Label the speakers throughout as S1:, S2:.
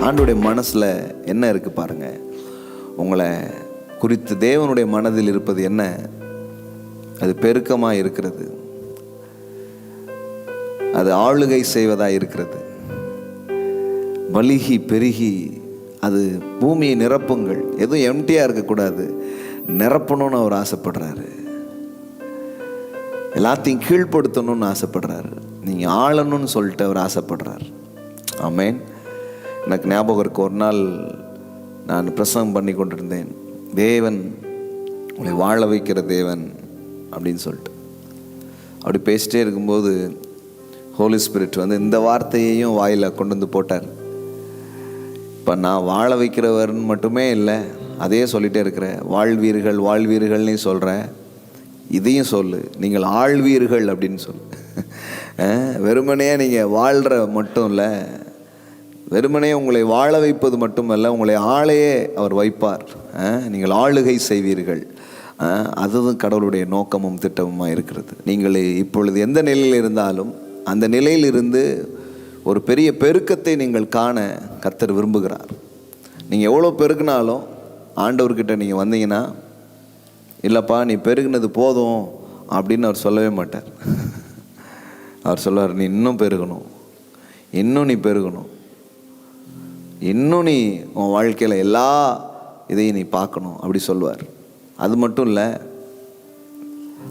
S1: ஆண்டவருடைய மனசில் என்ன இருக்குது பாருங்கள். உங்களை குறித்து தேவனுடைய மனதில் இருப்பது என்ன? அது பெருக்கமாக இருக்கிறது, அது ஆளுகை செய்வதாக இருக்கிறது. பலிகி பெருகி அது பூமியை நிரப்புங்கள், எதுவும் எம்டியாக இருக்கக்கூடாது, நிரப்பணும்னு அவர் ஆசைப்படுறாரு. எல்லாத்தையும் கீழ்ப்படுத்தணும்னு ஆசைப்படுறாரு. நீங்கள் ஆளணும்னு சொல்லிட்டு அவர் ஆசைப்படுறார். ஆமேன். எனக்கு ஞாபகம் இருக்கு, ஒரு நாள் நான் பிரசங்கம் பண்ணி கொண்டிருந்தேன், தேவன் உங்களை வாழ வைக்கிற தேவன் அப்படின்னு சொல்லிட்டு. அப்படி பேசிட்டே இருக்கும்போது ஹோலி ஸ்பிரிட் வந்து இந்த வார்த்தையையும் வாயில் கொண்டு வந்து போட்டார். இப்போ நான் வாழ வைக்கிறவர்னு மட்டுமே இல்லை, அதையே சொல்லிகிட்டே இருக்கிறேன். வாழ்வீர்கள் வாழ்வீர்கள்னு சொல்கிறேன், இதையும் சொல்லு, நீங்கள் ஆழ்வீர்கள் அப்படின்னு சொல்லு. வெறுமனே நீங்கள் வாழ்கிற மட்டும் இல்லை, வெறுமனே உங்களை வாழ வைப்பது மட்டுமல்ல, உங்களை ஆளையே அவர் வைப்பார். நீங்கள் ஆளுகை செய்வீர்கள். அதுதான் கடவுளுடைய நோக்கமும் திட்டமுமாக இருக்கிறது. நீங்கள் இப்பொழுது எந்த நிலையில் இருந்தாலும் அந்த நிலையிலிருந்து ஒரு பெரிய பெருக்கத்தை நீங்கள் காண கர்த்தர் விரும்புகிறார். நீங்கள் எவ்வளோ பெருக்கினாலும் ஆண்டவர்கிட்ட நீங்கள் வந்தீங்கன்னா, இல்லைப்பா நீ பெருகினது போதும் அப்படின்னு அவர் சொல்லவே மாட்டார். அவர் சொல்லுவார், நீ இன்னும் பெருகணும், இன்னும் நீ பெருகணும், இன்னும் நீ உன் வாழ்க்கையில் எல்லா இதையும் நீ பார்க்கணும் அப்படி சொல்லுவார். அது மட்டும் இல்லை,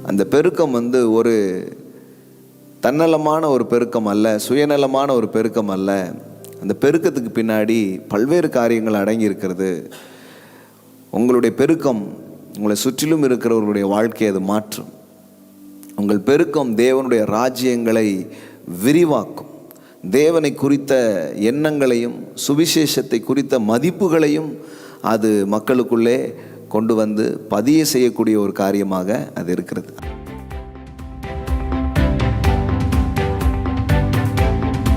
S1: அந்த பெருக்கம் வந்து ஒரு தன்னலமான ஒரு பெருக்கம் அல்ல, சுயநலமான ஒரு பெருக்கம் அல்ல. அந்த பெருக்கத்துக்கு பின்னாடி பல்வேறு காரியங்கள் அடங்கி இருக்கிறது. உங்களுடைய பெருக்கம் உங்களை சுற்றிலும் இருக்கிறவர்களுடைய வாழ்க்கையை அது மாற்றும். உங்கள் பெருக்கம் தேவனுடைய ராஜ்யங்களை விரிவாக்கும். தேவனை குறித்த எண்ணங்களையும் சுவிசேஷத்தை குறித்த மதிப்புகளையும் அது மக்களுக்குள்ளே கொண்டு வந்து பதிய செய்யக்கூடிய ஒரு காரியமாக அது இருக்கிறது.